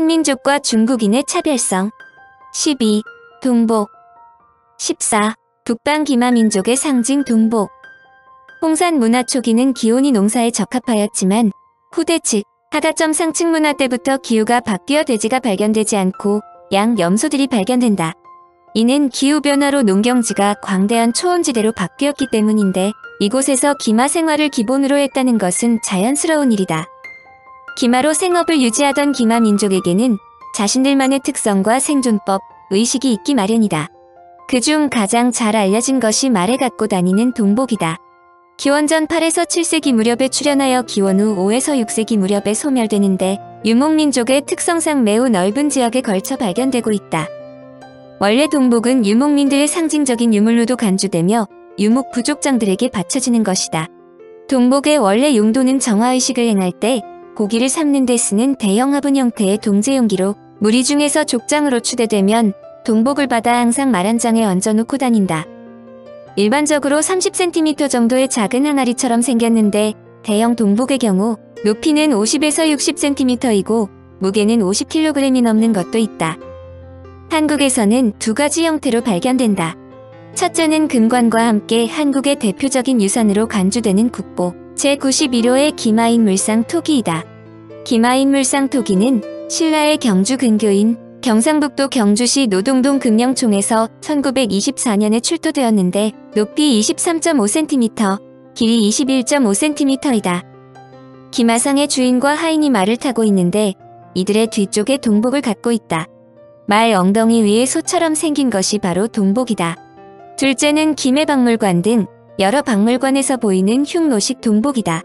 한민족과 중국인의 차별성. 12. 동복. 14. 북방 기마민족의 상징 동복. 홍산 문화 초기는 기온이 농사에 적합하였지만 후대 즉 하가점 상층 문화 때부터 기후가 바뀌어 돼지가 발견되지 않고 양 염소들이 발견된다. 이는 기후변화로 농경지가 광대한 초원지대로 바뀌었기 때문인데 이곳에서 기마 생활을 기본으로 했다는 것은 자연스러운 일이다. 기마로 생업을 유지하던 기마 민족에게는 자신들만의 특성과 생존법, 의식이 있기 마련이다. 그중 가장 잘 알려진 것이 말에 갖고 다니는 동복이다. 기원전 8에서 7세기 무렵에 출현하여 기원 후 5에서 6세기 무렵에 소멸되는데 유목민족의 특성상 매우 넓은 지역에 걸쳐 발견되고 있다. 원래 동복은 유목민들의 상징적인 유물로도 간주되며 유목 부족장들에게 바쳐지는 것이다. 동복의 원래 용도는 정화의식을 행할 때 고기를 삶는 데 쓰는 대형 화분 형태의 동제용기로 무리 중에서 족장으로 추대되면 동복을 받아 항상 말 한 장에 얹어놓고 다닌다. 일반적으로 30cm 정도의 작은 항아리처럼 생겼는데 대형 동복의 경우 높이는 50에서 60cm이고 무게는 50kg이 넘는 것도 있다. 한국에서는 두 가지 형태로 발견된다. 첫째는 금관과 함께 한국의 대표적인 유산으로 간주되는 국보 제91호의 기마인물상 토기이다. 기마인물상 토기는 신라의 경주 근교인 경상북도 경주시 노동동 금령총에서 1924년에 출토되었는데 높이 23.5cm, 길이 21.5cm이다. 기마상의 주인과 하인이 말을 타고 있는데 이들의 뒤쪽에 동복을 갖고 있다. 말 엉덩이 위에 소처럼 생긴 것이 바로 동복이다. 둘째는 김해박물관 등 여러 박물관에서 보이는 흉노식 동복이다.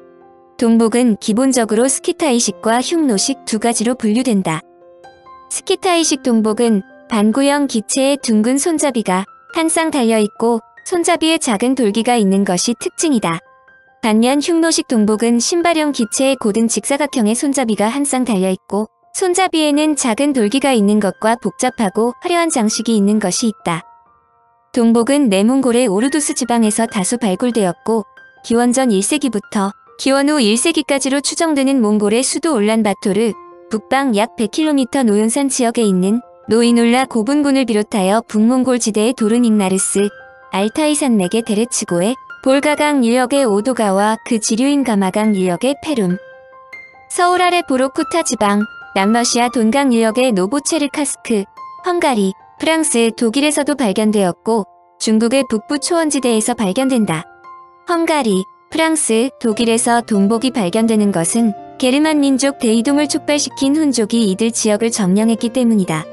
동복은 기본적으로 스키타이식과 흉노식 두 가지로 분류된다. 스키타이식 동복은 반구형 기체의 둥근 손잡이가 한 쌍 달려있고 손잡이에 작은 돌기가 있는 것이 특징이다. 반면 흉노식 동복은 신발형 기체의 고든 직사각형의 손잡이가 한 쌍 달려있고 손잡이에는 작은 돌기가 있는 것과 복잡하고 화려한 장식이 있는 것이 있다. 동복은 내몽골의 오르두스 지방에서 다수 발굴되었고 기원전 1세기부터 기원 후 1세기까지로 추정되는 몽골의 수도 울란바토르, 북방 약 100km 노윤산 지역에 있는 노인울라 고분군을 비롯하여 북몽골 지대의 도르닉나르스, 알타이 산맥의 데레츠고에 볼가강 유역의 오도가와 그 지류인 가마강 유역의 페룸, 서울 아래 보로쿠타 지방, 남러시아 돈강 유역의 노보체르카스크, 헝가리, 프랑스, 독일에서도 발견되었고 중국의 북부 초원지대에서 발견된다. 헝가리, 프랑스, 독일에서 동복이 발견되는 것은 게르만 민족 대이동을 촉발시킨 훈족이 이들 지역을 점령했기 때문이다.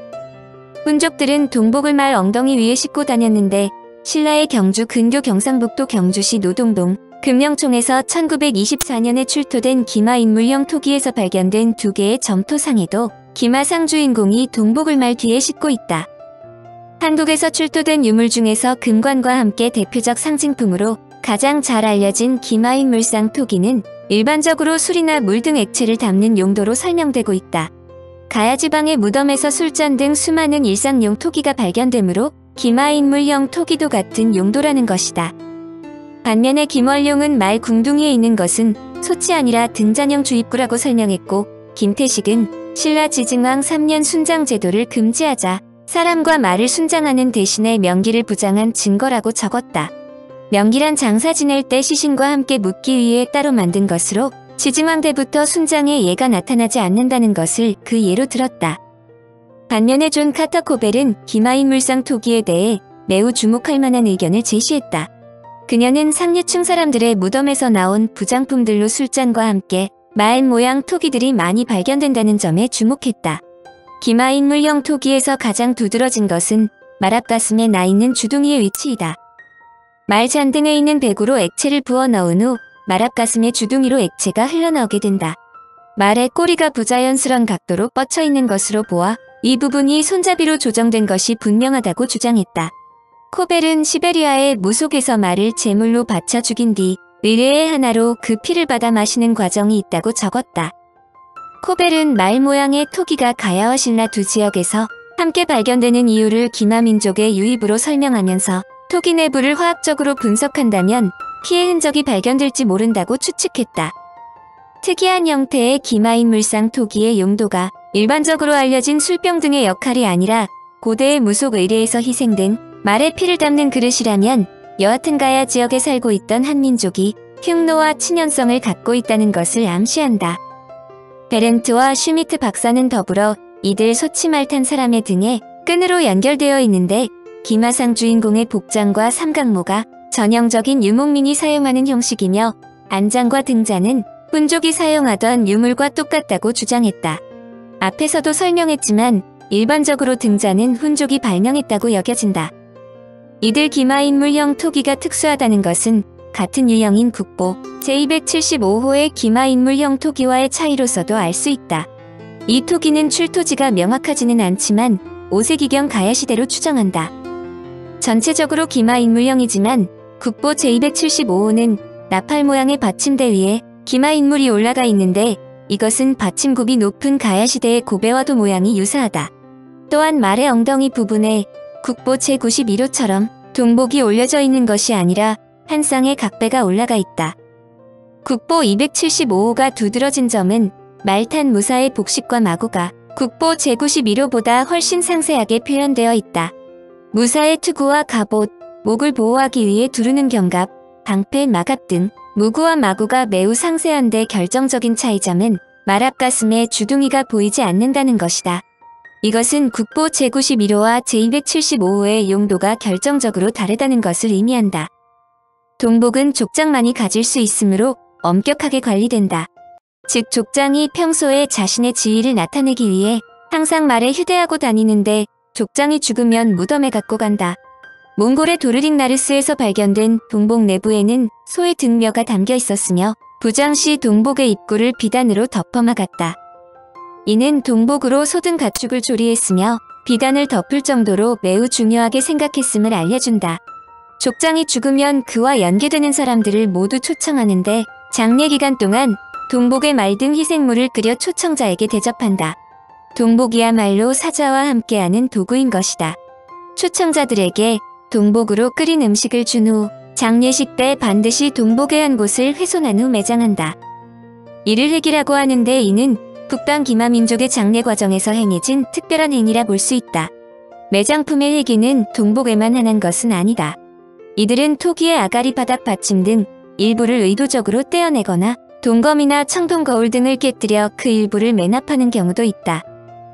훈족들은 동복을 말 엉덩이 위에 싣고 다녔는데 신라의 경주 근교 경상북도 경주시 노동동 금령총에서 1924년에 출토된 기마인물형 토기에서 발견된 두 개의 점토상에도 기마상 주인공이 동복을 말 뒤에 싣고 있다. 한국에서 출토된 유물 중에서 금관과 함께 대표적 상징품으로 가장 잘 알려진 기마인물상 토기는 일반적으로 술이나 물 등 액체를 담는 용도로 설명되고 있다. 가야지방의 무덤에서 술잔 등 수많은 일상용 토기가 발견되므로 기마인물형 토기도 같은 용도라는 것이다. 반면에 김월룡은 말 궁둥이에 있는 것은 솥이 아니라 등잔형 주입구라고 설명했고 김태식은 신라 지증왕 3년 순장 제도를 금지하자 사람과 말을 순장하는 대신에 명기를 부장한 증거라고 적었다. 명기란 장사 지낼 때 시신과 함께 묻기 위해 따로 만든 것으로 지증왕 때부터 순장에 예가 나타나지 않는다는 것을 그 예로 들었다. 반면에 존 카터 코벨은 기마인물상 토기에 대해 매우 주목할 만한 의견을 제시했다. 그녀는 상류층 사람들의 무덤에서 나온 부장품들로 술잔과 함께 말 모양 토기들이 많이 발견된다는 점에 주목했다. 기마인물형 토기에서 가장 두드러진 것은 말 앞가슴에 나 있는 주둥이의 위치이다. 말 잔등에 있는 배구로 액체를 부어 넣은 후 말 앞가슴의 주둥이로 액체가 흘러나오게 된다. 말의 꼬리가 부자연스런 각도로 뻗쳐 있는 것으로 보아 이 부분이 손잡이로 조정된 것이 분명하다고 주장했다. 코벨은 시베리아의 무속에서 말을 제물로 바쳐 죽인 뒤 의뢰의 하나로 그 피를 받아 마시는 과정이 있다고 적었다. 코벨은 말 모양의 토기가 가야와 신라 두 지역에서 함께 발견되는 이유를 기마민족의 유입으로 설명하면서 토기 내부를 화학적으로 분석한다면 피해 흔적이 발견될지 모른다고 추측했다. 특이한 형태의 기마인물상 토기의 용도가 일반적으로 알려진 술병 등의 역할이 아니라 고대의 무속 의례에서 희생된 말의 피를 담는 그릇이라면 여하튼 가야 지역에 살고 있던 한 민족이 흉노와 친연성을 갖고 있다는 것을 암시한다. 베렌트와 슈미트 박사는 더불어 이들 소치말 탄 사람의 등에 끈으로 연결되어 있는데 기마상 주인공의 복장과 삼각모가 전형적인 유목민이 사용하는 형식이며 안장과 등잔은 훈족이 사용하던 유물과 똑같다고 주장했다. 앞에서도 설명했지만 일반적으로 등잔은 훈족이 발명했다고 여겨진다. 이들 기마인물형 토기가 특수하다는 것은 같은 유형인 국보 제275호의 기마인물형 토기와의 차이로서도 알 수 있다. 이 토기는 출토지가 명확하지는 않지만 5세기경 가야시대로 추정한다. 전체적으로 기마인물형이지만 국보 제275호는 나팔 모양의 받침대 위에 기마인물이 올라가 있는데 이것은 받침굽이 높은 가야시대의 고배와도 모양이 유사하다. 또한 말의 엉덩이 부분에 국보 제91호처럼 동복이 올려져 있는 것이 아니라 한 쌍의 각배가 올라가 있다. 국보 275호가 두드러진 점은 말탄 무사의 복식과 마구가 국보 제91호보다 훨씬 상세하게 표현되어 있다. 무사의 투구와 갑옷, 목을 보호하기 위해 두르는 견갑, 방패, 마갑 등 무구와 마구가 매우 상세한데 결정적인 차이점은 말 앞가슴에 주둥이가 보이지 않는다는 것이다. 이것은 국보 제91호와 제275호의 용도가 결정적으로 다르다는 것을 의미한다. 동복은 족장만이 가질 수 있으므로 엄격하게 관리된다. 즉 족장이 평소에 자신의 지위를 나타내기 위해 항상 말에 휴대하고 다니는데 족장이 죽으면 무덤에 갖고 간다. 몽골의 도르릭 나르스에서 발견된 동복 내부에는 소의 등뼈가 담겨 있었으며 부장 시 동복의 입구를 비단으로 덮어 막았다. 이는 동복으로 소등 가축을 조리했으며 비단을 덮을 정도로 매우 중요하게 생각했음을 알려준다. 족장이 죽으면 그와 연계되는 사람들을 모두 초청하는데 장례 기간 동안 동복의 말 등 희생물을 끓여 초청자에게 대접한다. 동복이야말로 사자와 함께하는 도구인 것이다. 초청자들에게 동복으로 끓인 음식을 준 후 장례식 때 반드시 동복의 한 곳을 훼손한 후 매장한다. 이를 회기라고 하는데 이는 북방 기마 민족의 장례 과정에서 행해진 특별한 행위라 볼 수 있다. 매장품의 회기는 동복에만 한한 것은 아니다. 이들은 토기의 아가리 바닥 받침 등 일부를 의도적으로 떼어내거나 동검이나 청동 거울 등을 깨뜨려 그 일부를 매납하는 경우도 있다.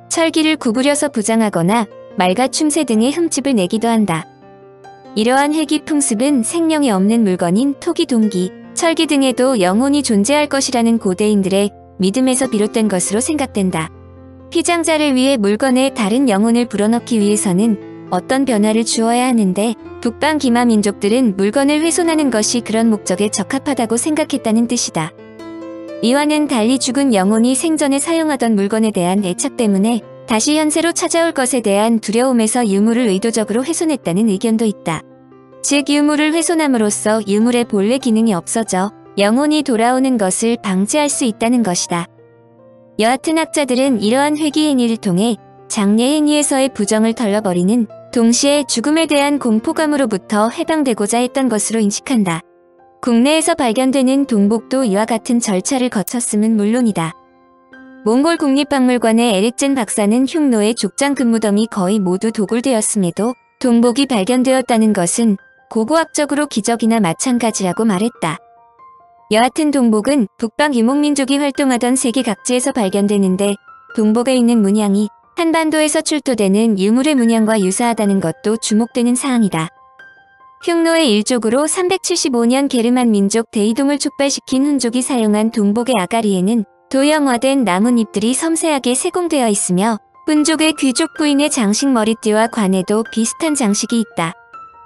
철기를 구부려서 부장하거나 말과 춤새 등의 흠집을 내기도 한다. 이러한 회기 풍습은 생명이 없는 물건인 토기, 동기, 철기 등에도 영혼이 존재할 것이라는 고대인들의 믿음에서 비롯된 것으로 생각된다. 피장자를 위해 물건에 다른 영혼을 불어넣기 위해서는 어떤 변화를 주어야 하는데 북방 기마 민족들은 물건을 훼손하는 것이 그런 목적에 적합하다고 생각했다는 뜻이다. 이와는 달리 죽은 영혼이 생전에 사용하던 물건에 대한 애착 때문에 다시 현세로 찾아올 것에 대한 두려움에서 유물을 의도적으로 훼손했다는 의견도 있다. 즉 유물을 훼손함으로써 유물의 본래 기능이 없어져 영혼이 돌아오는 것을 방지할 수 있다는 것이다. 여하튼 학자들은 이러한 회기 행위를 통해 장례 행위에서의 부정을 덜어버리는 동시에 죽음에 대한 공포감으로부터 해방되고자 했던 것으로 인식한다. 국내에서 발견되는 동복도 이와 같은 절차를 거쳤음은 물론이다. 몽골 국립박물관의 에릭젠 박사는 흉노의 족장 금무덤이 거의 모두 도굴되었음에도 동복이 발견되었다는 것은 고고학적으로 기적이나 마찬가지라고 말했다. 여하튼 동복은 북방 유목민족이 활동하던 세계 각지에서 발견되는데 동복에 있는 문양이 한반도에서 출토되는 유물의 문양과 유사하다는 것도 주목되는 사항이다. 흉노의 일족으로 375년 게르만 민족 대이동을 촉발시킨 훈족이 사용한 동복의 아가리에는 도형화된 나뭇잎들이 섬세하게 세공되어 있으며 훈족의 귀족 부인의 장식 머리띠와 관에도 비슷한 장식이 있다.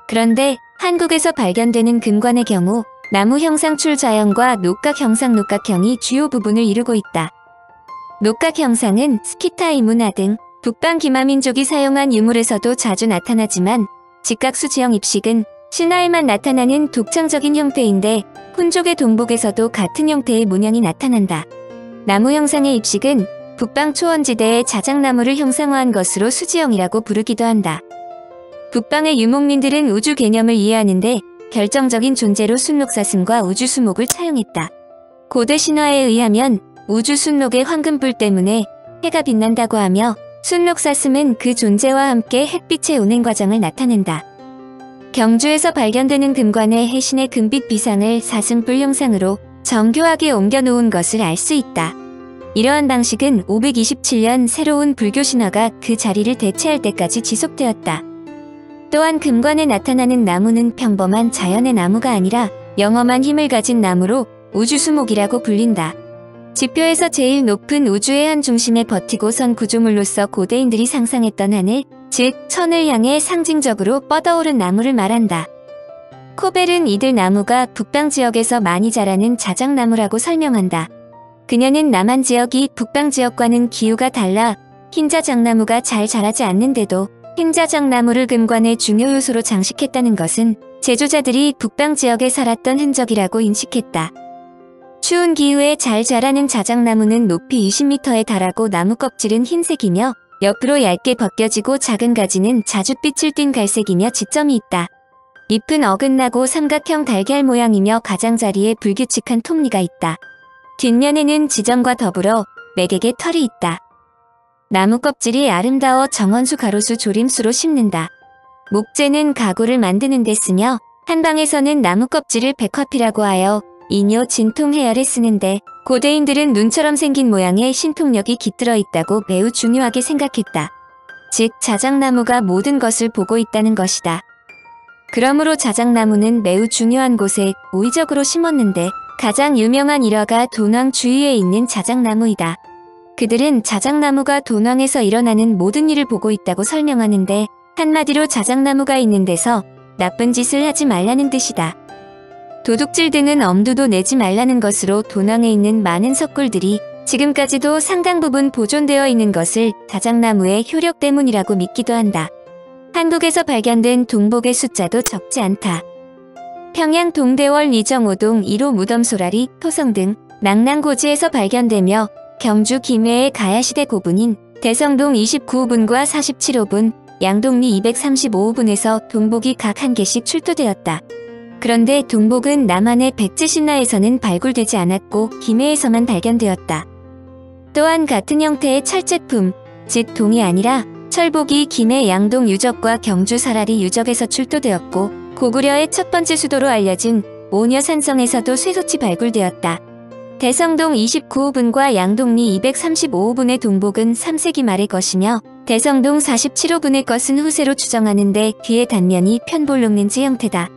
그런데 한국에서 발견되는 금관의 경우 나무 형상 출자형과 녹각 형상 녹각형이 주요 부분을 이루고 있다. 녹각 형상은 스키타 이문화 등 북방 기마민족이 사용한 유물에서도 자주 나타나지만 직각수 지형 입식은 신화에만 나타나는 독창적인 형태인데 훈족의 동복에서도 같은 형태의 문양이 나타난다. 나무 형상의 입식은 북방 초원지대의 자작나무를 형상화한 것으로 수지형이라고 부르기도 한다. 북방의 유목민들은 우주 개념을 이해하는데 결정적인 존재로 순록사슴과 우주수목을 차용했다. 고대 신화에 의하면 우주순록의 황금뿔 때문에 해가 빛난다고 하며 순록사슴은 그 존재와 함께 햇빛의 운행 과정을 나타낸다. 경주에서 발견되는 금관의 해신의 금빛 비상을 사슴뿔 형상으로 정교하게 옮겨놓은 것을 알 수 있다. 이러한 방식은 527년 새로운 불교 신화가 그 자리를 대체할 때까지 지속되었다. 또한 금관에 나타나는 나무는 평범한 자연의 나무가 아니라 영험한 힘을 가진 나무로 우주수목이라고 불린다. 지표에서 제일 높은 우주의 한 중심에 버티고 선 구조물로서 고대인들이 상상했던 하늘, 즉 천을 향해 상징적으로 뻗어오른 나무를 말한다. 코벨은 이들 나무가 북방 지역에서 많이 자라는 자작나무라고 설명한다. 그녀는 남한 지역이 북방 지역과는 기후가 달라 흰자작나무가 잘 자라지 않는데도 흰자작나무를 금관의 중요 요소로 장식했다는 것은 제조자들이 북방 지역에 살았던 흔적이라고 인식했다. 추운 기후에 잘 자라는 자작나무는 높이 20m에 달하고 나무 껍질은 흰색이며 옆으로 얇게 벗겨지고 작은 가지는 자줏빛을 띤 갈색이며 지점이 있다. 잎은 어긋나고 삼각형 달걀 모양이며 가장자리에 불규칙한 톱니가 있다. 뒷면에는 지점과 더불어 매개개 털이 있다. 나무 껍질이 아름다워 정원수 가로수 조림수로 심는다. 목재는 가구를 만드는 데 쓰며 한방에서는 나무 껍질을 백화피라고 하여 인효 진통 해열에 쓰는데 고대인들은 눈처럼 생긴 모양의 신통력이 깃들어 있다고 매우 중요하게 생각했다. 즉 자작나무가 모든 것을 보고 있다는 것이다. 그러므로 자작나무는 매우 중요한 곳에 고의적으로 심었는데 가장 유명한 일화가 돈왕 주위에 있는 자작나무이다. 그들은 자작나무가 돈왕에서 일어나는 모든 일을 보고 있다고 설명하는데 한마디로 자작나무가 있는 데서 나쁜 짓을 하지 말라는 뜻이다. 도둑질 등은 엄두도 내지 말라는 것으로 돈왕에 있는 많은 석굴들이 지금까지도 상당 부분 보존되어 있는 것을 자작나무의 효력 때문이라고 믿기도 한다. 한국에서 발견된 동복의 숫자도 적지 않다. 평양 동대월 이정오동 1호 무덤소라리, 토성 등 낙랑고지에서 발견되며 경주 김해의 가야시대 고분인 대성동 29호분과 47호분, 양동리 235호분에서 동복이 각 한 개씩 출토되었다. 그런데 동복은 남한의 백제신라에서는 발굴되지 않았고 김해에서만 발견되었다. 또한 같은 형태의 철제품, 즉 동이 아니라 철복이 김해 양동 유적과 경주 사라리 유적에서 출토되었고 고구려의 첫 번째 수도로 알려진 오녀산성에서도 쇠소치 발굴되었다. 대성동 29호분과 양동리 235호분의 동복은 3세기 말의 것이며 대성동 47호분의 것은 후세로 추정하는데 뒤의 단면이 편볼록렌즈 형태다.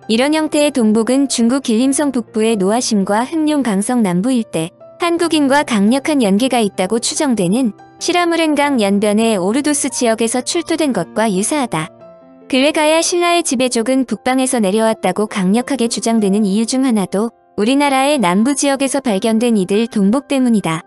이런 형태의 동복은 중국 길림성 북부의 노아심과 흑룡 강성 남부 일대, 한국인과 강력한 연계가 있다고 추정되는 시라무렌강 연변의 오르도스 지역에서 출토된 것과 유사하다. 근래가야 신라의 지배족은 북방에서 내려왔다고 강력하게 주장되는 이유 중 하나도 우리나라의 남부 지역에서 발견된 이들 동복 때문이다.